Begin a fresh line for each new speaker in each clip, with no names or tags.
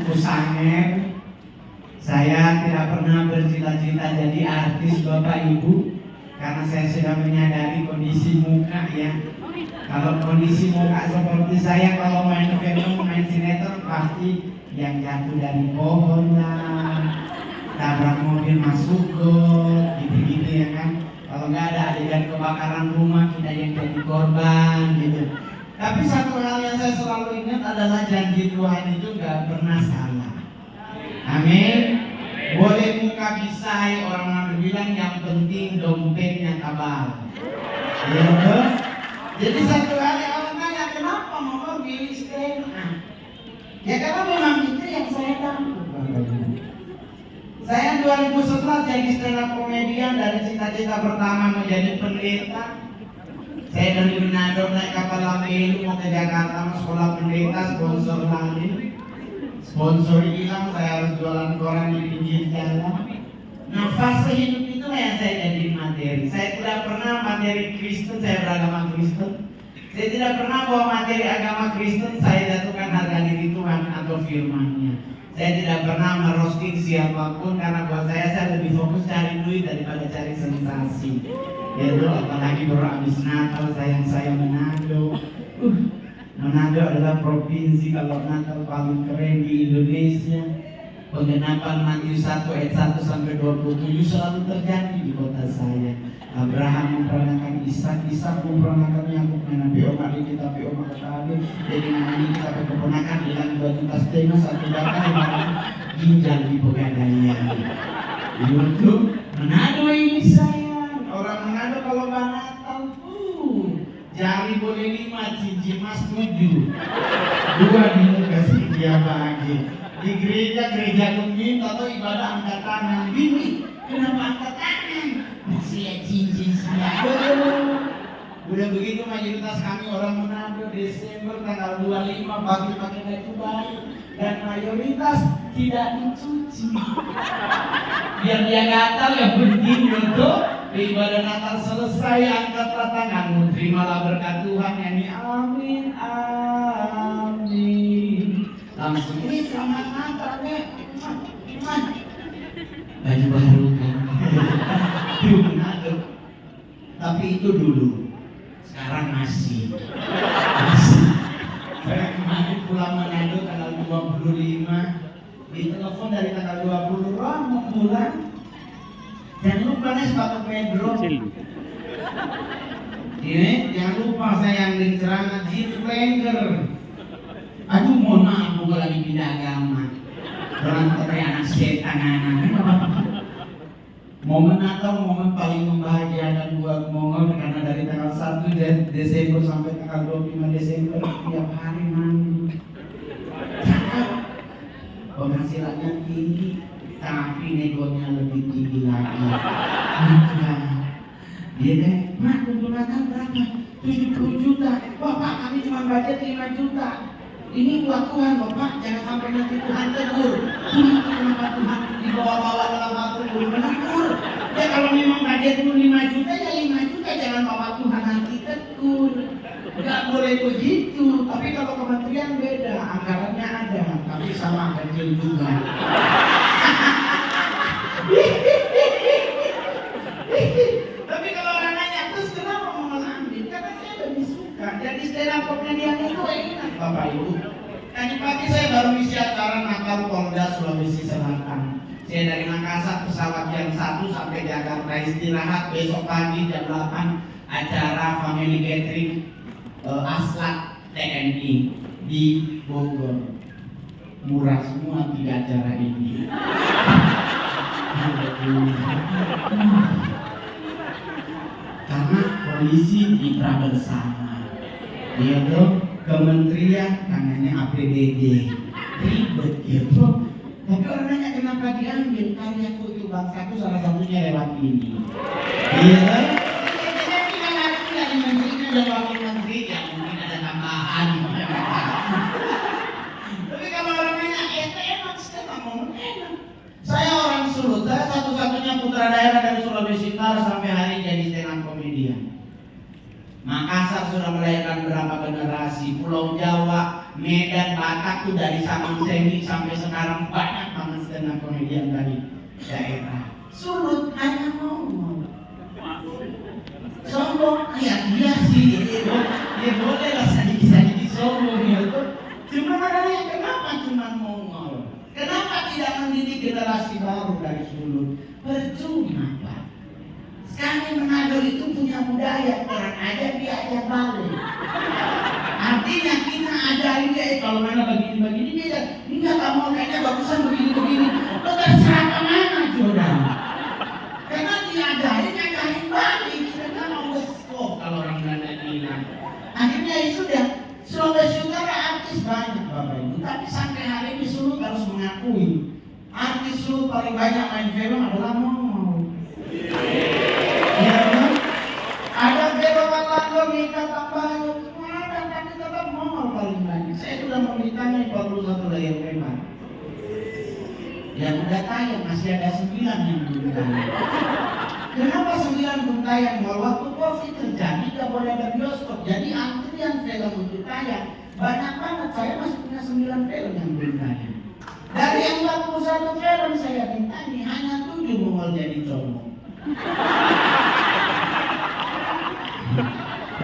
Kusanger. Saya tidak pernah bercita-cita jadi artis Bapak Ibu, karena saya sudah menyadari kondisi muka ya. Kalau kondisi muka seperti saya, kalau main film, main sinetron pasti yang jatuh dari pohon lah, tabrak mobil masuk got, gitu-gitu ya kan. Kalau nggak ada adegan kebakaran rumah, kita yang jadi korban gitu. Tapi satu hal yang saya selalu ingat adalah janji Tuhan itu nggak pernah salah. Amin. Boleh muka bisai, orang bilang yang penting dompetnya tabal. Ya betul. Jadi satu hari orang nanya, kenapa mama pilih stand up? Ya karena memang itu yang saya tahu. Saya 2011 jadi stand up komedian, dari cita-cita pertama menjadi pendeta. Saya dari Manado naik kapal Lamelu mau ke Jakarta, mau sekolah pendeta, sponsor lain. Sponsor hilang, saya harus jualan koran di pinggir jalan. Nah, fase hidup itu yang saya jadi materi. Saya tidak pernah materi Kristen, saya beragama Kristen. Saya tidak pernah bawa materi agama Kristen, saya jatuhkan harga diri Tuhan atau firman-Nya. Saya tidak pernah merosting siapapun, karena buat saya lebih fokus cari duit daripada cari sensasi. Yaitu apalagi baru habis Natal, saya Manado. Manado adalah provinsi kalau Natal paling keren di Indonesia. Penggenapan Matius 1 ayat 1 sampai 27 selalu terjadi di kota saya. Abraham memperanakan Ishak, Ishak memperanakan Yakub, Nabi Omar di kitab Omar kali. Jadi namanya kita keponakan hilang 2 juta setengah, 1 bakal ginjal di Pegadaian. YouTube Manado ini sayang. Orang Manado kalau Natal jari boleh 5, cincin mas 7, 2 di muka dia bagi. Di gereja gemit atau ibadah angkat tangan. Bini, kenapa angkat tangan? Masih ya cincin saya. Udah begitu mayoritas kami orang Manado Desember tanggal 25 pakai baju baru, dan mayoritas tidak dicuci. Biar dia gatal, yang penting betul. Di ibadah Natal selesai, angkatlah tanganmu, terimalah berkat Tuhan, nyanyi amin amin. Langsung ini selamat Natal nih, baju baru kan. Tapi itu dulu, sekarang masih. Saya kemarin pulang Manado tanggal 25, ditelepon dari tanggal 20, Ron mau pulang. Jangan lupa nih sepatu Pedro. Ini jangan lupa saya yang di celana jeans Wrangler. Aduh mohon maaf, gue lagi pindah agama. Orang kayak anak setan anak. Momen Natal momen paling membahagiakan buat Mongol, karena dari tanggal 1 Desember sampai tanggal 25 Desember tiap hari mandi. Cakep. Penghasilannya tinggi, tapi negonya lebih tinggi lagi. Dia deh, Mak, untuk Natal berapa? 70 juta. Bapak, kami cuma budget 5 juta. Ini buat Tuhan, Bapak, jangan sampai nanti Tuhan tegur. Kenapa Tuhan dibawa-bawa dalam waktu menegur? Ya kalau memang budgetmu 5 juta, ya 5 juta, jangan bawa Tuhan nanti tegur. Gak boleh begitu. Tapi kalau kementerian beda, anggarannya ada, tapi sama kecil juga. Tapi kalau orang nanya, terus kenapa mau ambil? Karena saya lebih suka. Jadi stand up komedian itu enak, Bapak Ibu. Tadi pagi saya baru isi acara Natal Polda Sulawesi Selatan. Saya dari Makassar pesawat jam 1 sampai Jakarta, istirahat besok pagi jam 8 acara family gathering Aslak TNI di Bogor. Murah semua 3 acara ini. Karena polisi mitra bersama, yaitu kementerian namanya APBD, ribet gitu. Tapi orang nanya kenapa diambil, karya kutu bangsaku salah satunya lewat ini. Iya kan? Jadi kan harus dari menterinya dan wakil menteri, ya mungkin ada tambahan. Tapi kalau orang nanya, enak sekali ngomong enak. Saya orang Sulut, saya satu-satunya putra daerah dari Sulawesi Utara sampai hari jadi stand up comedian. Makassar sudah melahirkan berapa generasi, Pulau Jawa Medan, Batak tuh dari Sabang Semi sampai sekarang banyak banget stand up komedian dari daerah. Sulut hanya ngomong. Sombong, ya dia sih, dia boleh lah sedikit-sedikit sombong ya tuh. Cuma ada kenapa cuma ngomong? Kenapa tidak mendidik generasi baru dari Sulut? Percuma Pak. Sekarang Manado itu punya budaya, orang aja dia aja balik. Artinya kita ajarin dia, kalau mana begini-begini dia enggak mau kayaknya bagusan begini-begini. Lo terserah kemana Jodan? Karena diajarin balik. Kita mau beskop kalau orang Belanda bilang. Akhirnya ya sudah, Sulawesi Utara artis banyak Bapak Ibu. Tapi sampai hari ini Sulut harus mengakui artis Sulut paling banyak main film adalah Momol. Ya kan? Ada film Lando, Mika Tambayo, ada tapi tetap Momol paling banyak. Saya sudah memintanya 41 layar lebar. Yang udah tayang masih ada 9 yang belum tayang. Kenapa 9 belum tayang? Kalau waktu Covid terjadi gak boleh ada bioskop. Jadi antrian film untuk tayang banyak banget. Saya masih punya 9 film yang belum tayang. Dari yang 41 film saya bintangi hanya 7 Momol jadi comong.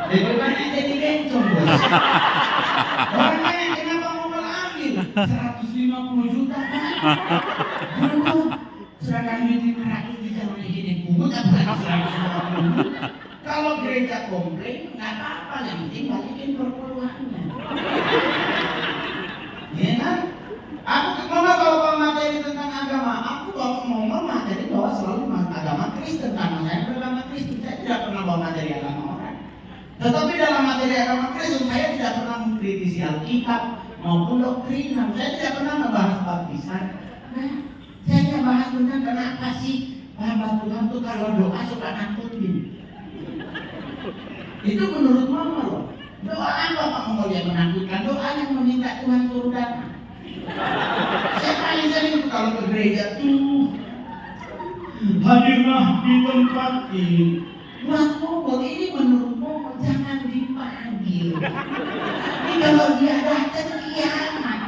Jadi banyak jadi bencong bos. Orangnya kenapa Momol ambil 150 juta kan? Dulu sedangkan duit 500 bisa menjadi pungut apalagi 150 juta. Kalau gereja komplain nggak apa-apa, yang penting balikin perpuluhannya. Ya kan? Aku kalau materi tentang agama, aku mau materi bahwa selalu agama Kristen karena saya beragama Kristen, saya tidak pernah bawa materi agama orang. Tetapi dalam materi agama Kristen saya tidak pernah mengkritisi Alkitab maupun doktrinan. Saya tidak pernah membahas baptisan. Nah, saya hanya bahas tentang kenapa sih hamba Tuhan tuh kalau doa suka nakutin. Itu menurut Mama loh. Doa apa Pak Mongol yang menakutkan? Doa yang meminta Tuhan turun datang. Saya paling sering kalau ke gereja tuh hadirlah di tempat ini. Mas Mongol ini menurut Mongol jangan dipanggil. Ini kalau dia datang kiamat.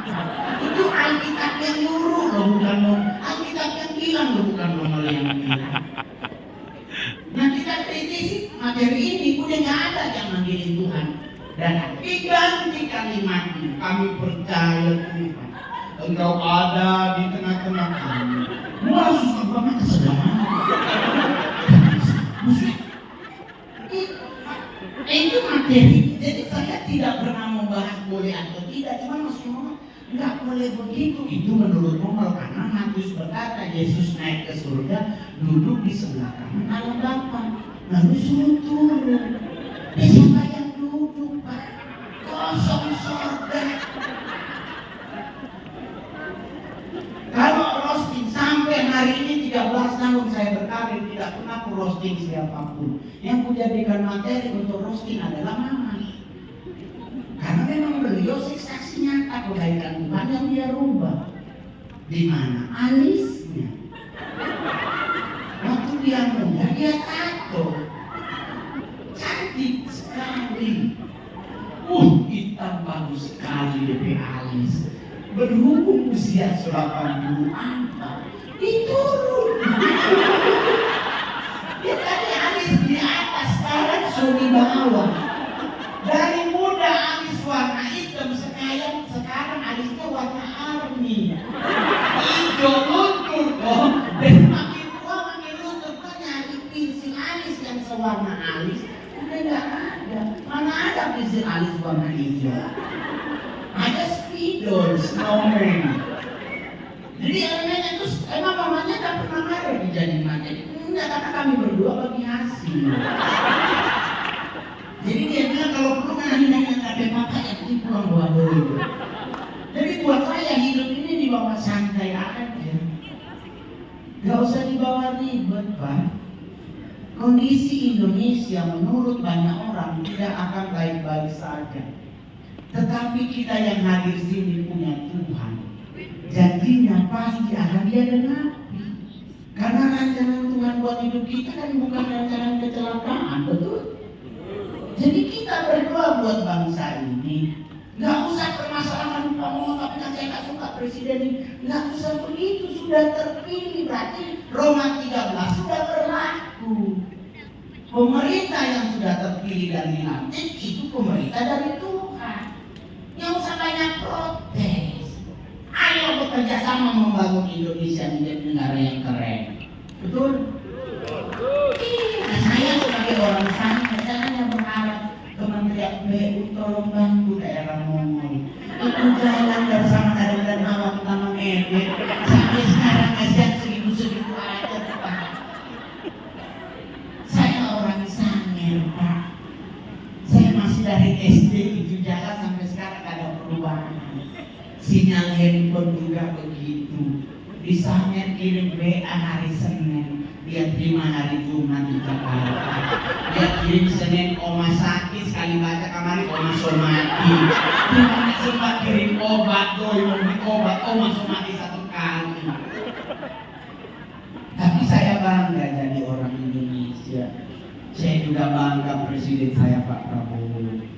Itu Alkitab yang nyuruh loh, bukan Mongol. Alkitab yang bilang loh, bukan Mongol yang bilang. Nah kita kritisi materi ini udah nggak ada yang manggilin Tuhan. Dan diganti kalimatnya, kami percaya Tuhan. Engkau ada di tengah-tengah kami. Wah susah banget kesedaran. Itu materi. Jadi saya tidak pernah membahas boleh atau tidak. Cuma maksudnya nggak boleh begitu. Itu menurut Mongol karena Matius berkata Yesus naik ke surga, duduk di sebelah kanan Allah Bapa. Lalu suruh turun. Siapa yang duduk Pak? Kosong surga. Kalau roasting sampai hari ini 13 tahun saya berkarir tidak pernah aku roasting siapapun. Yang kujadikan materi untuk roasting adalah Mama. Karena memang beliau saksi nyata kebaikan Tuhan yang dia rubah. Di mana alisnya? Waktu dia muda dia tato. Cantik sekali. Hitam bagus sekali DP alis. Berhubung usia 84 diturun. Dia tadi alis di atas, sekarang sudah di bawah. Dari muda alis warna hitam, sekarang alisnya warna army. Hijau luntur kok. Dan makin tua makin luntur. Kok nyari pensil alis yang sewarna alis? Udah nggak ada. Mana ada pensil alis warna hijau? Ada spidol, snowman. Jadi elemennya itu emang mamanya tak pernah marah dijadiin materi. Enggak, karena kami berdua bagi hasil. Jadi dia bilang kalau perlu kan hina-hina kakek papa yang ini pulang bawa dulu. Jadi buat saya hidup ini dibawa santai aja. Gak usah dibawa ribet Pak. Kondisi Indonesia menurut banyak orang tidak akan baik-baik saja. Tetapi kita yang hadir sini punya Tuhan. Janjinya pasti akan dia genapi. Karena rancangan Tuhan buat hidup kita kan bukan rancangan kecelakaan, betul? Jadi kita berdoa buat bangsa ini. Nggak usah permasalahan kamu, tapi kan saya nggak suka presiden ini. Nggak usah begitu, sudah terpilih, berarti Roma 13 sudah berlaku. Pemerintah yang sudah terpilih dan dilantik itu pemerintah dari Tuhan. Nggak usah banyak protes. Ayo bekerja sama membangun Indonesia menjadi negara yang keren. Betul? Nah, saya sebagai orang sana, saya hanya berharap Kementerian PU tolong bantu daerah Mongol. Itu jalan dari sama dan Hawa ke Taman Eden sampai sekarang kasihan segitu-segitu aja, Pak. Saya orang Sangir, Pak. Saya masih dari SD itu jalan sampai sekarang ada perubahan. Sinyal handphone juga begitu. Di Sangir kirim WA hari Senin, dia terima hari Jumat di Jakarta. Dia kirim Senin oma sakit, sekali baca kamari oma somati. Tuhan sempat kirim obat, doi mau beli obat, oma somati satu kali. Tapi saya bangga jadi orang Indonesia. Saya juga bangga presiden saya Pak Prabowo.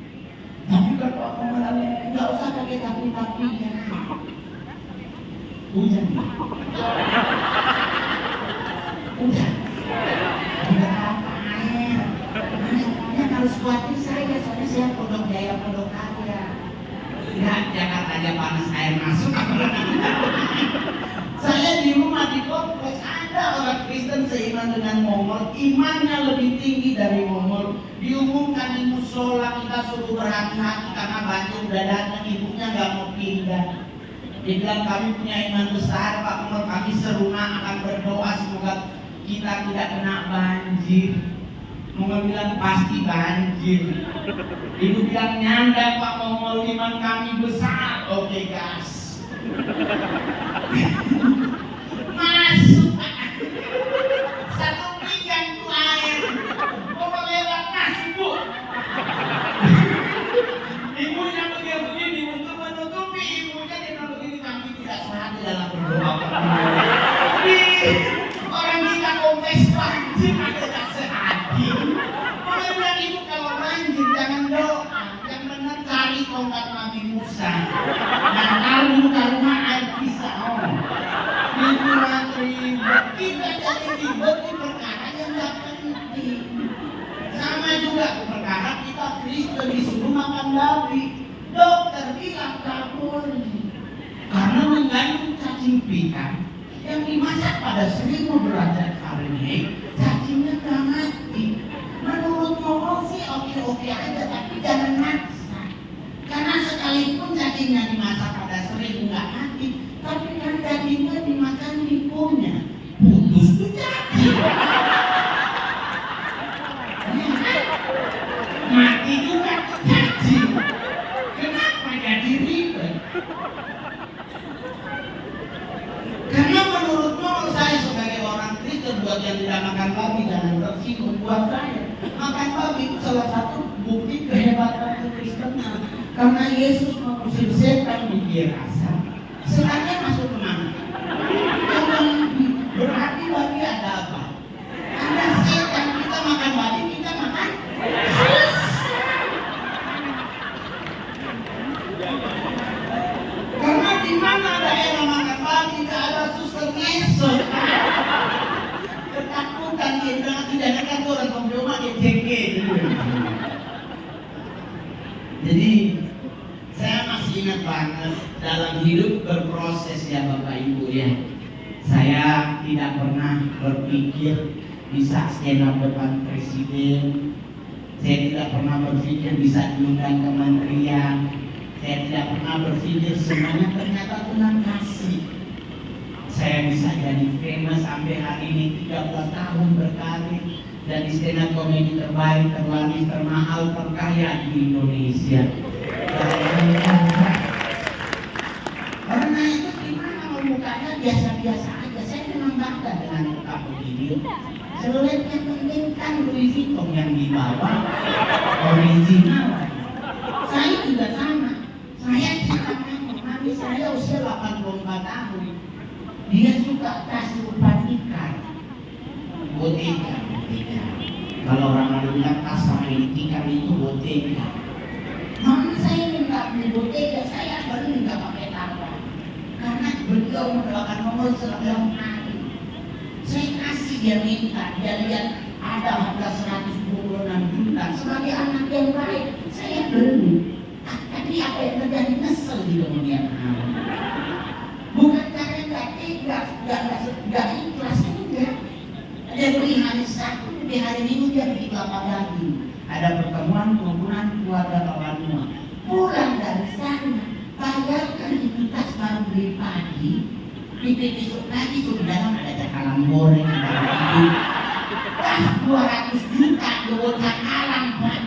Tapi kalau aku malah nggak usah pakai tapi-tapinya. Hujan. Hujan. Udah apa air. Makanya harus kuatir saya, soalnya saya pondok jaya pondok kaya. Lihat Jakarta aja panas air masuk. Saya di rumah di kompleks ada orang Kristen seiman dengan Mongol, imannya lebih tinggi dari Mongol. Diumumkan di musola, kita suruh berhati-hati karena banjir udah datang, ibunya nggak mau pindah. Dibilang kami punya iman besar Pak Mongol, kami seruna akan berdoa semoga kita tidak kena banjir. Mongol bilang pasti banjir. Ibu bilang nyanda Pak Mongol, iman kami besar. Oke gas. Masuk satu pinggan tuh air. Mongol lewat masuk Bu. Ibunya begini untuk menutupi ibunya dengan begini, kami tidak sehat di dalam berdoa. Orang kita kompleks banjir ada tak sehati. Orang bilang ibu kalau banjir jangan doa, yang benar cari tongkat Nabi Musa. Nah taruh rumah air pisau. Ibu ribet, kita jadi ribet di perkara yang tidak penting. Sama juga perkara kita Kristen disuruh makan babi. Dokter bilang tak boleh karena mengandung cacing pita yang dimasak pada 1000 derajat Fahrenheit, cacingnya nggak mati. Menurut Mongol sih oke-oke aja, tapi jangan maksa. Karena sekalipun cacingnya dimasak pada 1000 nggak mati, tapi kan dagingnya dimakan tipunya, putus tuh cacing. Mati juga tuh cacing. Kenapa jadi ribet? Karena menurut Mongol, saya sebagai orang Kristen, buat yang tidak makan babi jangan tersinggung. Buat saya makan babi itu salah satu bukti kehebatan kekristenan. Karena Yesus mengusir setan di Gerasa, setannya masuk ke mana? Berarti babi ada apa? Ada setan. Kita makan babi, kita makan karena di mana daerah makan babi tidak ada suster ngesot. Ketakutan dia bilang tidak ada kan orang komploma dia cengke. Jadi saya masih ingat banget dalam hidup berproses ya Bapak Ibu ya. Saya tidak pernah berpikir bisa stand up depan presiden. Saya tidak pernah berpikir bisa diundang kementerian. Saya tidak pernah berpikir semuanya ternyata Tuhan kasih. Saya bisa jadi famous sampai hari ini 13 tahun berkarir dan di stand up komedi terbaik, terlaris, termahal, terkaya di Indonesia. Karena itu gimana kalau mukanya biasa-biasa aja. Saya memang bangga dengan muka begini. Selebnya penting kan Louis Vuitton yang dibawa original. Saya juga sama. Saya cinta mami saya usia 84 tahun. Dia suka tas lupa ikan. Bottega. Kalau orang ada bilang tas sama ikan itu bottega. Mama saya
nggak beli bottega, saya beli nggak pakai tambah. Karena beliau mendoakan nomor setiap hari. Saya kasih dia minta, dia lihat ada harga 126 juta. Sebagai anak yang baik, saya beli. Tapi apa yang terjadi, nyesel di kemudian hari. Bukan karena nggak tega, nggak ikhlas, enggak. Dia beli hari Sabtu, di hari Minggu dia beli kelapa daging. Ada pertemuan kerumunan keluarga Tawanua. Pulang dari sana, bayarkan itu tas baru beli pagi. Di besok pagi sudah dalam ada cakalang goreng, ada itu. Tas 200 juta kebutuhan alam, Pak.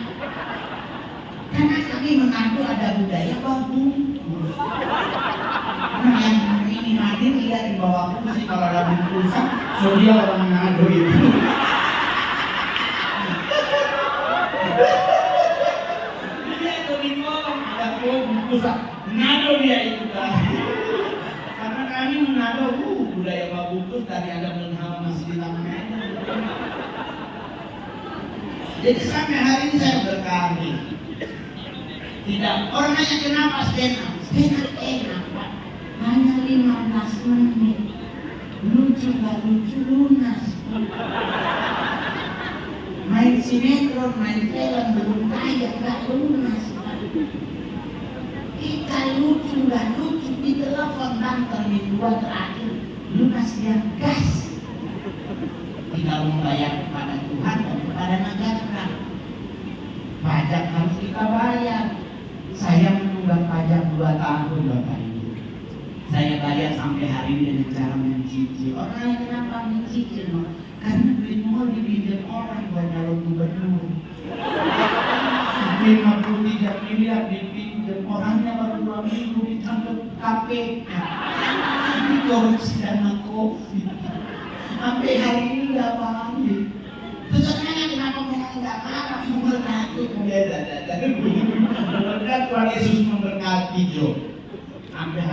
Karena kami mengadu ada budaya bagus. Nah, yang hari ini hadir lihat di bawah kursi kalau ada bungkusan, so dia orang ngadu itu. Dia itu di kolong ada bungkusan, ngadu dia itu kan. Karena kami mengadu budaya babungkus dari ada menghama masih di tangannya. Jadi sampai hari ini saya berkali. Tidak, orang nanya kenapa stand up? Stand up enak, Pak. Hanya 15 menit. Lucu gak lucu, lunas. Main sinetron, main film, belum kaya, gak lunas, Pak. Kita lucu gak lucu, di telepon kantor minggu 2 terakhir. Lunas dia gas. Kita membayar kepada Tuhan dan kepada negara. Pajak harus kita bayar. Saya menunggak pajak 2 tahun Bapak Ibu. Saya bayar sampai hari ini dengan cara mencicil. Orang kenapa mencicil? Karena duit mau dipinjam orang buat calon gubernur. 53 miliar dipinjam, orangnya baru 2 minggu ditangkap KPK. Ini korupsi dana COVID. Sampai hari ini nggak balik. Terus orangnya kenapa mereka nggak marah? Memberkati. Tuhan Yesus memberkati Jo. Sampai